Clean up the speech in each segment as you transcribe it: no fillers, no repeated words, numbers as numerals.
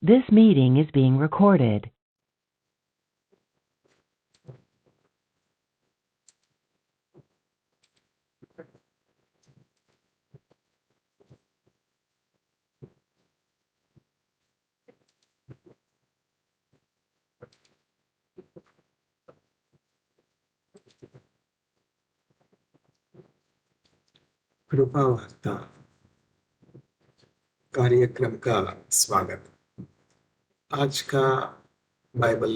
This meeting is being recorded. कृपा वार्ता कार्यक्रम का स्वागत। आज का बाइबल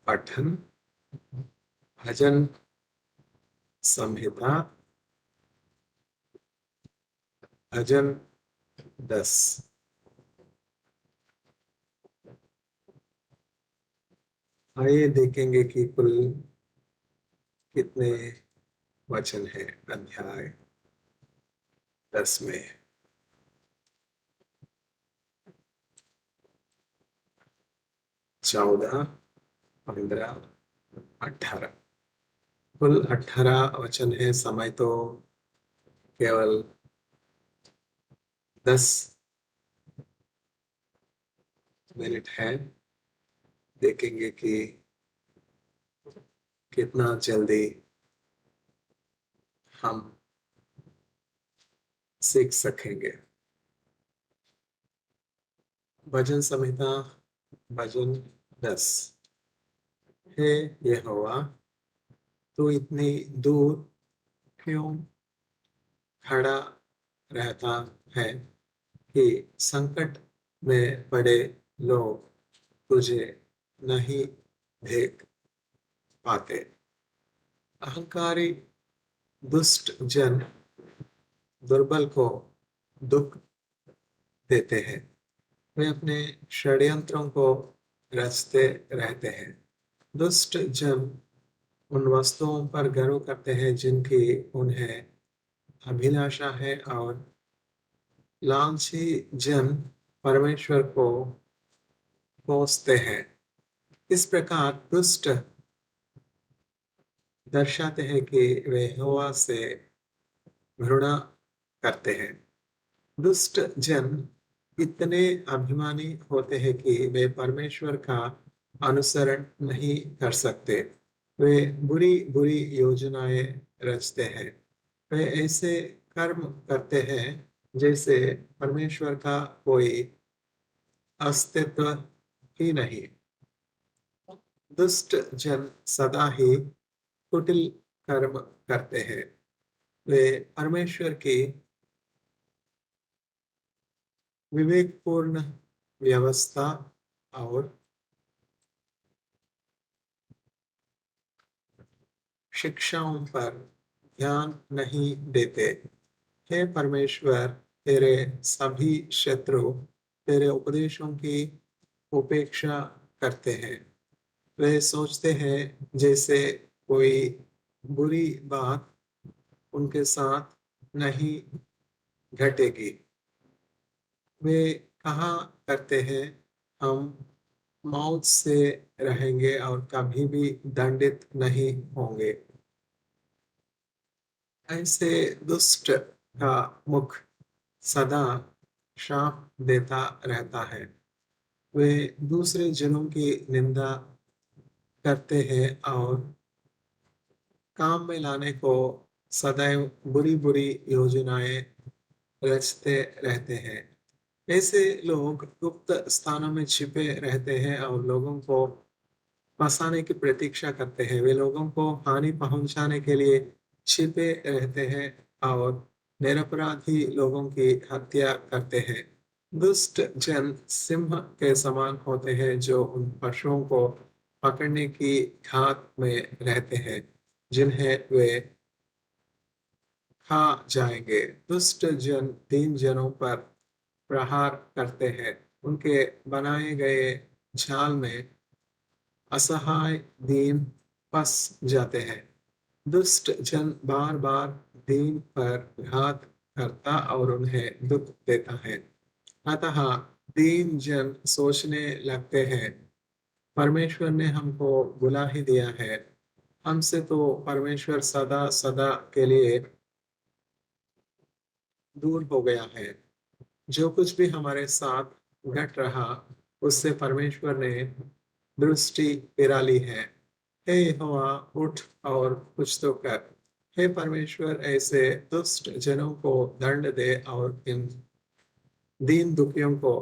पठन भजन संहिता भजन 10। आइए देखेंगे कि कुल कितने वचन हैं अध्याय 10 में। 14, 15, 18 कुल 18 वचन है। समय तो केवल 10 मिनट है। देखेंगे कि कितना जल्दी हम सीख सकेंगे। भजन संहिता भजन 10। हे यहोवा, तू इतनी दूर क्यों खड़ा रहता है कि संकट में पड़े लोग तुझे नहीं देख पाते। अहंकारी दुष्ट जन दुर्बल को दुख देते हैं। वे अपने षड्यंत्रों को रचते रहते हैं। दुष्ट जन उन वस्तुओं पर गर्व करते हैं जिनकी उन्हें अभिलाषा है, और लालची जन परमेश्वर को कोसते हैं। इस प्रकार दुष्ट दर्शाते हैं कि वे यहोवा से घृणा करते हैं। दुष्ट जन इतने अभिमानी होते हैं कि वे परमेश्वर का अनुसरण नहीं कर सकते। वे बुरी बुरी योजनाएं रचते हैं। वे ऐसे कर्म करते हैं जैसे परमेश्वर का कोई अस्तित्व ही नहीं। दुष्ट जन सदा ही कुटिल कर्म करते हैं। वे परमेश्वर की विवेकपूर्ण व्यवस्था और शिक्षाओं पर ध्यान नहीं देते। हे परमेश्वर, तेरे सभी शत्रु तेरे उपदेशों की उपेक्षा करते हैं। वे सोचते हैं जैसे कोई बुरी बात उनके साथ नहीं घटेगी। वे कहा करते हैं, हम मौत से रहेंगे और कभी भी दंडित नहीं होंगे। ऐसे दुष्ट का मुख सदा शाप देता रहता है। वे दूसरे जनों की निंदा करते हैं और काम में लाने को सदैव बुरी बुरी योजनाएं रचते रहते हैं। ऐसे लोग गुप्त स्थानों में छिपे रहते हैं और लोगों को फंसाने की प्रतीक्षा करते हैं। वे लोगों को हानि पहुंचाने के लिए छिपे रहते हैं और निरपराधी लोगों की हत्या करते हैं। दुष्ट जन सिंह के समान होते हैं जो उन पशुओं को पकड़ने की घात में रहते हैं जिन्हें वे खा जाएंगे। दुष्ट जन दीन जनों पर प्रहार करते हैं। उनके बनाए गए जाल में असहाय दीन फंस जाते हैं। दुष्ट जन बार बार दीन पर घात करता और उन्हें दुख देता है। अतः दीन जन सोचने लगते हैं, परमेश्वर ने हमको बुला ही दिया है। हमसे तो परमेश्वर सदा सदा के लिए दूर हो गया है। जो कुछ भी हमारे साथ घट रहा उससे परमेश्वर ने दृष्टि फिरा ली है। हे यहोवा, उठ और कुछ तो कर। हे परमेश्वर, ऐसे दुष्ट जनों को दंड दे और इन दीन दुखियों को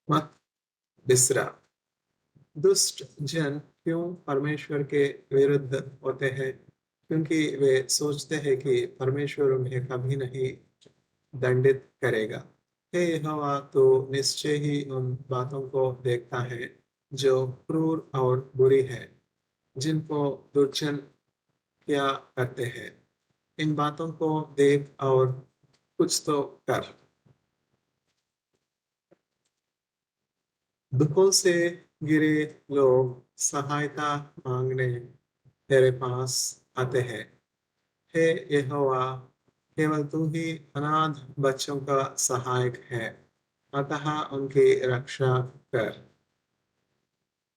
मत बिसरा। दुष्ट जन क्यों परमेश्वर के विरुद्ध होते हैं? क्योंकि वे सोचते हैं कि परमेश्वर उन्हें कभी नहीं दंडित करेगा। हे यहोवा, तो निश्चय ही उन बातों को देखता है जो क्रूर और बुरी है, जिनको दुर्जन क्या करते हैं। इन बातों को देख और कुछ तो कर। दुखों से गिरे लोग सहायता मांगने तेरे पास आते हैं। हे यहोवा, केवल तू ही अनाथ बच्चों का सहायक है, अतः उनकी रक्षा कर।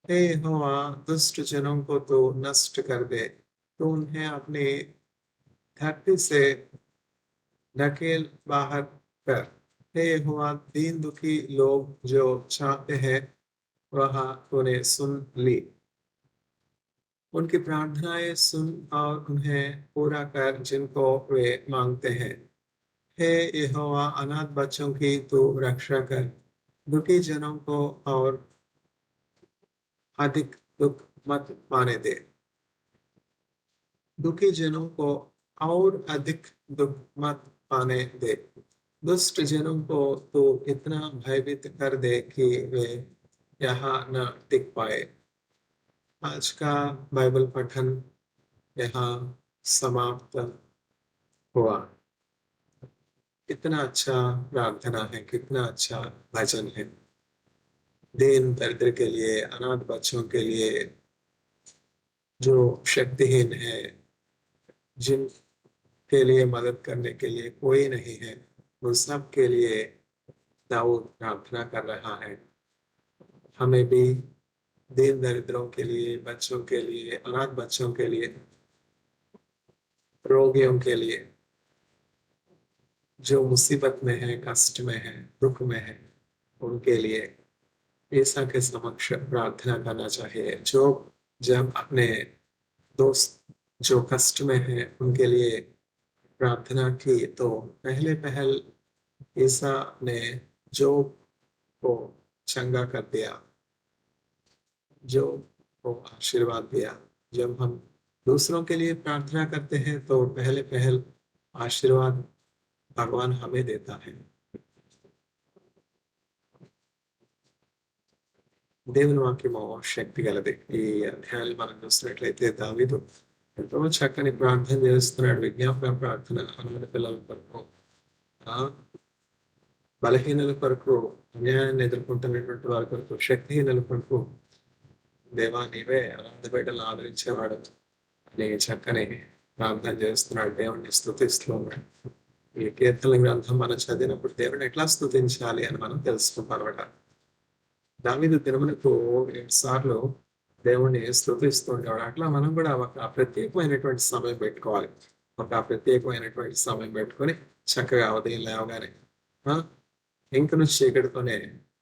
हे यहोवा, दुष्ट जनों को तो नष्ट कर दे, तो उन्हें अपनी धरती से ढकेल बाहर कर। हे यहोवा, दीन दुखी लोग जो चाहते हैं वह तूने सुन ली। उनकी प्रार्थनाएं सुन और उन्हें पूरा कर जिनको वे मांगते हैं। हे यहोवा, अनाथ बच्चों की तू रक्षा कर, दुखी जनों को और अधिक दुख मत पाने दे। दुखी जनों को और अधिक दुख मत पाने दे। दुष्ट जनों को तो इतना भयभीत कर दे कि वे यहाँ न टिक पाए। आज का बाइबल पठन यहाँ समाप्त हुआ। कितना अच्छा प्रार्थना है, कितना अच्छा भजन है। दीन दरिद्र के लिए, अनाथ बच्चों के लिए, जो शक्तिहीन है, जिनके लिए मदद करने के लिए कोई नहीं है, उन सब के लिए दाऊद प्रार्थना कर रहा है। हमें भी दीन दरिद्रों के लिए, बच्चों के लिए, अनाथ बच्चों के लिए, रोगियों के लिए, जो मुसीबत में है, कष्ट में है, दुख में है, उनके लिए ईसा के समक्ष प्रार्थना करना चाहिए। जो जब अपने दोस्त जो कष्ट में है उनके लिए प्रार्थना की तो पहले पहल ईसा ने जो को चंगा कर दिया, जो को आशीर्वाद दिया। जब हम दूसरों के लिए प्रार्थना करते हैं तो पहले पहल आशीर्वाद भगवान हमें देता है। దేవుని వాక్యము శక్తి గలది. ఈ అధ్యాయాలు మనం చూసినట్లయితే దావీదు ఎంతో చక్కని ప్రార్థన చేస్తున్నాడు. విజ్ఞాపన ప్రార్థన అనాథ పిల్లల కొరకు, ఆ బలహీనుల కొరకు, అన్యాయాన్ని ఎదుర్కొంటున్నటువంటి వారి కొరకు, శక్తిహీనుల కొరకు, దేవా నీవే అనాథ బిడ్డలను ఆదరించేవాడు అని చక్కని ప్రార్థన చేస్తున్నాడు. దేవుణ్ణి స్తుతిస్తూ ఉన్నాడు. ఈ కీర్తన గ్రంథం మనం చదివినప్పుడు దేవుని ఎట్లా స్తుతించాలి అని మనం తెలుసుకుంటాం అన్నమాట. దావీదు దినములకు 7 సార్లు దేవుణ్ణి స్తుతిస్తూ ఉండేవాడు. అట్లా మనం కూడా ఒక ప్రత్యేకమైనటువంటి సమయం పెట్టుకోవాలి. ఒక ప్రత్యేకమైనటువంటి సమయం పెట్టుకొని చక్కగా ఉదయం లేవగానే ఆ ఇంకను చీకటితోనే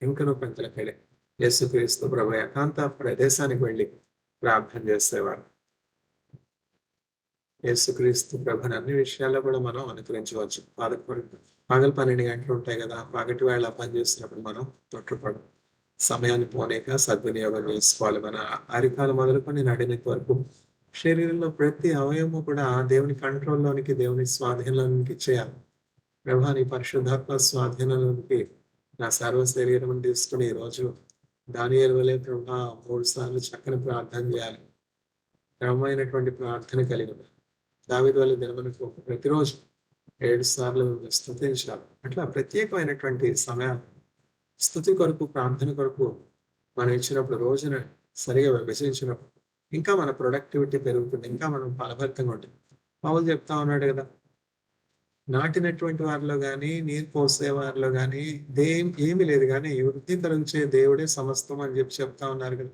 ఇంకను పెంచలకెళ్ళి యేసుక్రీస్తు ప్రభు ఏకాంత ప్రదేశానికి వెళ్ళి ప్రార్థన చేసేవాడు. యేసుక్రీస్తు ప్రభుని అన్ని విషయాల్లో కూడా మనం అనుకరించవచ్చు. పగలు 12 గంటలు ఉంటాయి కదా, పగటి వేళ పని చేస్తున్నప్పుడు మనం తొట్టుపడం సమయాన్ని పోనీక సద్వినియోగం చేసుకోవాలి. మన అరికాలు మొదలుకొని నడినెత్తి వరకు శరీరంలో ప్రతి అవయవము కూడా దేవుని కంట్రోల్లోనికి, దేవుని స్వాధీనంలోనికి చేయాలి. ప్రభా, నీ పరిశుద్ధాత్మ స్వాధీనంలోనికి నా సర్వ శరీరం తీసుకుని ఈరోజు దానియేలు వలె ప్రభా 3 సార్లు చక్కని ప్రార్థన చేయాలి. క్రమమైనటువంటి ప్రార్థన కలిగి ఉండాలి. దావీదు వలె దినమునకు ప్రతిరోజు 7 సార్లు స్తుతించాలి. అట్లా ప్రత్యేకమైనటువంటి సమయాలు స్తుతి కొరకు, ప్రార్థన కొరకు మనం ఇచ్చినప్పుడు, రోజున సరిగా విభజించినప్పుడు ఇంకా మన ప్రొడక్టివిటీ పెరుగుతుంది. ఇంకా మనం ఫలభరితంగా ఉంటుంది. పౌలు చెప్తా ఉన్నాడు కదా, నాటినటువంటి వారిలో గాని, నీరు పోసే వారిలో గాని ఏమీ లేదు గాని వృద్ధి కలిగించే దేవుడే సమస్తం అని చెప్తా ఉన్నారు కదా.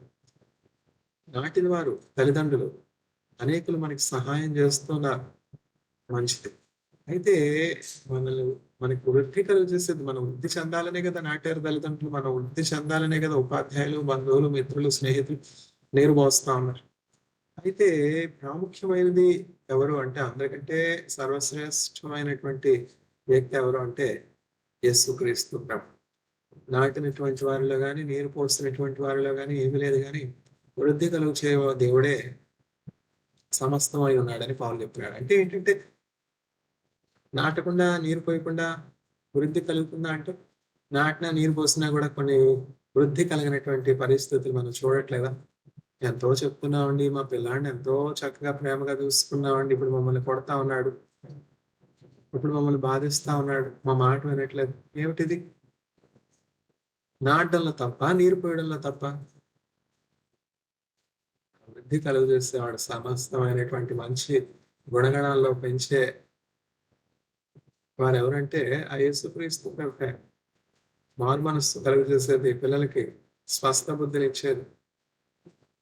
నాటిన వారు తల్లిదండ్రులు అనేకులు మనకి సహాయం చేస్తున్నారు, మంచిది. అయితే మనల్ని మనకి వృద్ధి కలుగజేసేది మనం వృద్ధి చెందాలనే కదా నాటారు తల్లిదండ్రులు. మనం వృద్ధి చెందాలనే కదా ఉపాధ్యాయులు, బంధువులు, మిత్రులు, స్నేహితులు నీరు పోస్తా ఉన్నారు. అయితే ప్రాముఖ్యమైనది ఎవరు అంటే అందరికంటే సర్వశ్రేష్టమైనటువంటి వ్యక్తి ఎవరు అంటే యేసుక్రీస్తు ప్రభు. నాటినటువంటి వారిలో గాని, నీరు పోసినటువంటి వారిలో గాని ఏమీ లేదు గాని, వృద్ధి కలుగ చేయు దేవుడే సమస్తమై ఉన్నాడని పౌలు చెప్తున్నాడు. అంటే ఏంటంటే నాటకుండా, నీరు పోయకుండా వృద్ధి కలుగుతుందా అంటే, నాటినా, నీరు పోసినా గూడా కొన్ని వృద్ధి కలిగినటువంటి పరిస్థితులు మనం చూడట్లేదా? ఎంతో చెప్తున్నామండి, మా పిల్లాడిని ఎంతో చక్కగా ప్రేమగా చూసుకున్నామండి. ఇప్పుడు మమ్మల్ని కొడతా ఉన్నాడు. ఇప్పుడు మమ్మల్ని బాధిస్తా ఉన్నాడు. మా మాట వినట్లేదు. ఏమిటిది? నాటడంలో తప్పా? నీరు పోయడంలో తప్పా? వృద్ధి కలుగజేసేవాడు సమస్తమైనటువంటి మంచి గుణగణాల్లో పెంచే వారెవరంటే ఆ యేసుక్రీస్తు ప్రభువే. మారుమనస్సు కలుగజేసేది, పిల్లలకి స్వస్థ బుద్ధినిచ్చేది,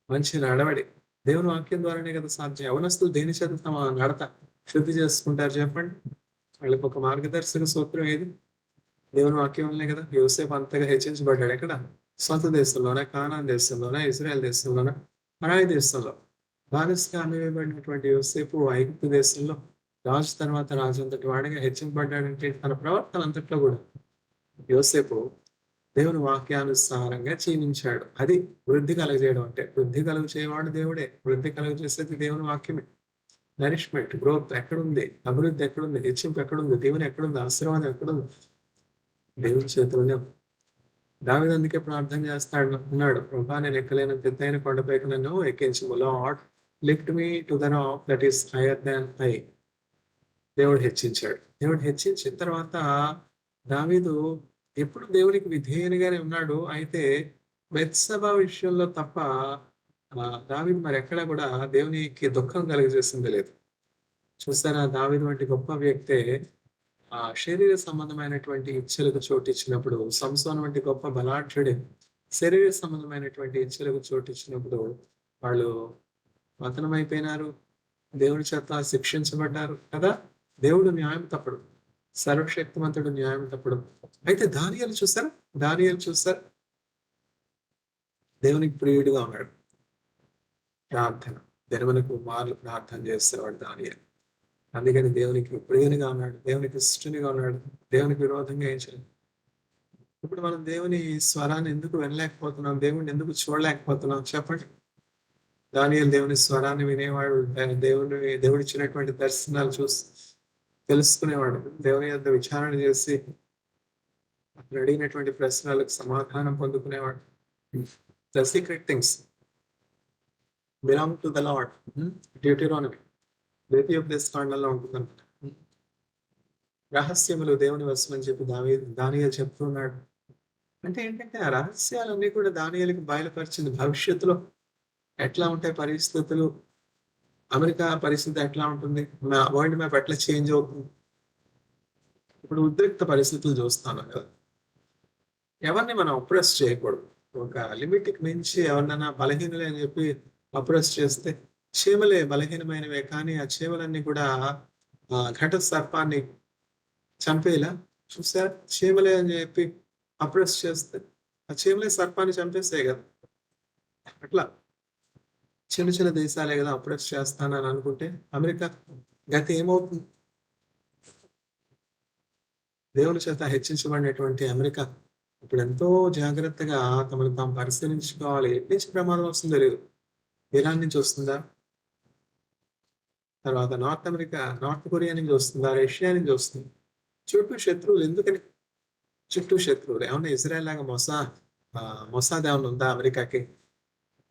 మంచి నడవడి. దేవుని వాక్యం ద్వారానే కదా సాధ్యం. యవనస్తులు దేని చేత తమ నడత శుద్ధి చేసుకుంటారు చెప్పండి? వాళ్ళకి ఒక మార్గదర్శక సూత్రం ఏది? దేవుని వాక్యం వల్లనే కదా. యోసేపు అంతగా హెచ్చించబడ్డాడు ఎక్కడ? సొంత దేశంలోనా? కానాను దేశంలోనా? ఇజ్రాయెల్ దేశంలోనా? పరాయి దేశంలో. బానిసగా అమ్మివేయబడినటువంటి యోసేపు ఐగుప్తు దేశంలో రాజు తర్వాత రాజు అంతటి వాడిగా హెచ్చింపబడ్డాడంటే తన ప్రవర్తన అంతట్లో కూడా యోసేపు దేవుని వాక్యానుసారంగా జీవించాడు. అది వృద్ధి కలుగజేయడం అంటే. వృద్ధి కలుగ చేయవాడు దేవుడే. వృద్ధి కలుగ చేసేది దేవుని వాక్యమే. నరిష్మెంట్, గ్రోత్ ఎక్కడుంది? అభివృద్ధి ఎక్కడుంది? హెచ్చింపు ఎక్కడుంది? దేవుని ఎక్కడుంది? ఆశీర్వాదం ఎక్కడుంది? దేవుని చేతిలోనే ఉంది. దావీదు అందుకే ప్రార్థన చేస్తాడు అన్నాడు, ప్రభా నేను ఎక్కలేనంత ఎత్తైన కొండపైకి నన్ను ఎక్కించుము. Lord lift me to the rock that is higher than I. దేవుడు హెచ్చించాడు. దేవుడు హెచ్చించిన తర్వాత దావీదు ఎప్పుడు దేవునికి విధేయునిగానే ఉన్నాడు. అయితే బెత్షెబా విషయంలో తప్ప దావీదు మరెక్కడా కూడా దేవునికి దుఃఖం కలుగజేసింది లేదు. చూసారా, దావీదు వంటి గొప్ప వ్యక్తే శరీర సంబంధమైనటువంటి ఇచ్చలకు చోటిచ్చినప్పుడు, సంసోను వంటి గొప్ప బలాఢ్యుడే శరీర సంబంధమైనటువంటి ఇచ్చలకు చోటిచ్చినప్పుడు వాళ్ళు పతనమైపోయినారు. దేవుని చేత శిక్షించబడ్డారు కదా. దేవుడు న్యాయం తప్పడు. సర్వశక్తిమంతుడు న్యాయం తప్పడు. అయితే దానియేలు చూసారా? దానియేలు చూసారా? దేవునికి ప్రియుడిగా ఉన్నాడు. ప్రార్థన దినమునకు మార్లు ప్రార్థన చేసేవాడు దానియేలు. అందుకని దేవునికి ప్రియునిగా ఉన్నాడు. దేవునికి ఇష్టనిగా ఉన్నాడు. దేవునికి విరోధంగా ఏం చేయలేదు. ఇప్పుడు మనం దేవుని స్వరాన్ని ఎందుకు వినలేకపోతున్నాం? దేవుడిని ఎందుకు చూడలేకపోతున్నాం చెప్పండి? దానియేలు దేవుని స్వరాన్ని వినేవాడు. దేవుడిచ్చినటువంటి దర్శనాలు చూసి తెలుసుకునేవాడు. దేవుని యొద్ద విచారణ చేసి అతను అడిగినటువంటి ప్రశ్నలకు సమాధానం పొందుకునేవాడు. The secret things belong to the Lord. Deuteronomy ద్వితీయోపదేశకాండంలో ఉంటుందన్నమాట. రహస్యములు దేవుని వశమని చెప్పి దానియేలు చెప్తున్నాడు. అంటే ఏంటంటే ఆ రహస్యాలన్నీ కూడా దానియేలుకి బయలుపరిచింది. భవిష్యత్తులో ఎట్లా ఉంటాయి పరిస్థితులు, అమెరికా పరిస్థితి ఎట్లా ఉంటుంది, వరల్డ్ మ్యాప్ ఎట్లా చేంజ్ అవుతుంది. ఇప్పుడు ఉద్రిక్త పరిస్థితులు చూస్తున్నాం కదా. ఎవరిని మనం అప్రెస్ చేయకూడదు. ఒక లిమిట్కి మించి ఎవరినైనా బలహీనులే అని చెప్పి అప్రెస్ చేస్తే, చీమలే బలహీనమైనవే కానీ ఆ చీమలన్నీ కూడా ఘట సర్పాన్ని చంపేలా చూసారా? చీమలే అని చెప్పి అప్రెస్ చేస్తే ఆ చీమలే సర్పాన్ని చంపేస్తాయి కదా. అట్లా చిన్న చిన్న దేశాలే కదా అప్రెస్ చేస్తానని అనుకుంటే అమెరికా గతి ఏమవుతుంది? దేవుని చేత హెచ్చించబడినటువంటి అమెరికా ఇప్పుడు ఎంతో జాగ్రత్తగా తమను తాము పరిశీలించుకోవాలి. ఎటు నుంచి ప్రమాదం వస్తుందో లేదు. ఇరాన్ నుంచి వస్తుందా? తర్వాత నార్త్ కొరియా నుంచి వస్తుందా? రష్యా నుంచి వస్తుంది. చుట్టూ శత్రువులు ఎందుకని? చుట్టూ శత్రువులు ఏమన్నా ఇజ్రాయెల్ లాగా మొసాద్ ఏమన్నా ఉందా అమెరికాకి?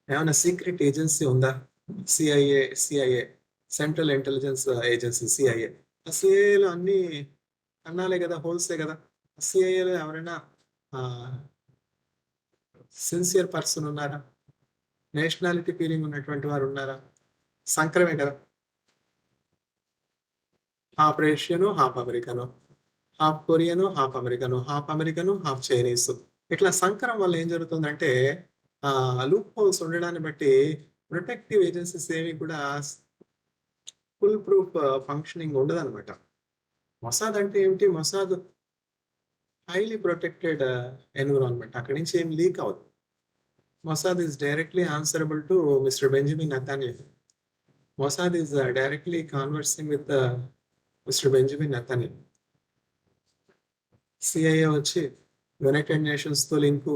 ఏమైనా సీక్రెట్ ఏజెన్సీ ఉందా? CIA central intelligence agency CIA. ఆ సిఐఏలో అన్ని అన్నాలే కదా, హోల్సే కదా. సిఐఏలో ఎవరైనా సిన్సియర్ పర్సన్ ఉన్నారా? నేషనాలిటీ ఫీలింగ్ ఉన్నటువంటి వారు ఉన్నారా? సంకరమే కదా. Half Russian, half American, half Korean, half American, half American, half Chinese. ఇట్లా సంకరం వల్ల ఏం జరుగుతుందంటే లూప్ హోల్స్ ఉండడాన్ని బట్టి ప్రొటెక్టివ్ ఏజెన్సీస్ ఏవి కూడా ఫుల్ ప్రూఫ్ ఫంక్షనింగ్ ఉండదన్నమాట. మొసాద్ అంటే ఏమిటి? Mossad highly protected environment. అక్కడి నుంచి ఏం లీక్ అవ్వదు. Mossad is directly answerable to mister Benjamin Netanyahu. Mossad is directly conversing with mister Benjamin Netanyahu. CIA వచ్చి యునైటెడ్ నేషన్స్‌తో లింకు,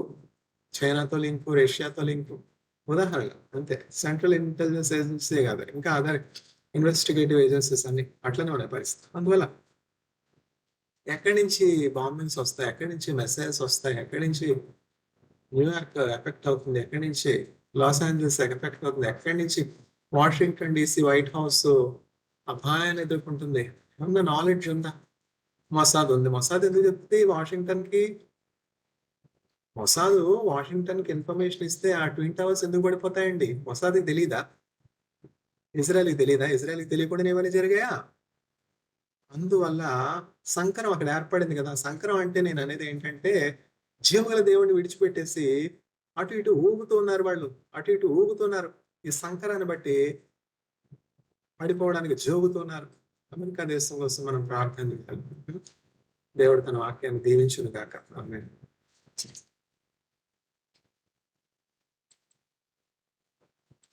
చైనాతో లింకు, రష్యాతో లింకు. ఉదాహరణలు అంతే. సెంట్రల్ ఇంటెలిజెన్స్ ఏజెన్సీయే కాదు. ఇంకా అదర్ ఇన్వెస్టిగేటివ్ ఏజెన్సీస్ అన్నీ అట్లనే ఉన్నాయి పరిస్థితి. అందువల్ల ఎక్కడి నుంచి బాంబింగ్స్ వస్తాయి? ఎక్కడి నుంచి మిసైల్స్ వస్తాయి? ఎక్కడి నుంచి న్యూయార్క్ ఎఫెక్ట్ అవుతుంది? ఎక్కడి నుంచి లాస్ ఏంజెల్స్ ఎఫెక్ట్ అవుతుంది? ఎక్కడి నుంచి వాషింగ్టన్ డీసీ వైట్ హౌస్ అపాయాన్ని ఎదుర్కొంటుంది? ఏమన్నా నాలెడ్జ్ ఉందా? మొసాద్ ఉంది. మొసాద్ ఎందుకు చెప్తుంది వాషింగ్టన్‌కి? మొసాదు వాషింగ్టన్‌కి ఇన్ఫర్మేషన్ ఇస్తే ఆ ట్విన్ టవర్స్ ఎందుకు పడిపోతాయండి? మొసాద్‌కి తెలీదా? ఇజ్రాయెల్‌కి తెలీదా? ఇజ్రాయెల్‌కి తెలియకుండానే ఇవన్నీ జరిగాయా? అందువల్ల సంకరం అక్కడ ఏర్పడింది కదా! సంకరం అంటే నేననేది ఏంటంటే, జీవగల దేవుడిని విడిచిపెట్టేసి అటు ఇటు ఊగుతూ ఉన్నారు వాళ్ళు. అటు ఇటు ఊగుతున్నారు. ఈ సంకరాన్ని బట్టి పడిపోవడానికి జోగుతున్నారు. అమెరికా దేశం కోసం మనం ప్రార్థన చేయాలి. దేవుడు తన వాక్యాన్ని దీవించును గాక. ఆమేన్.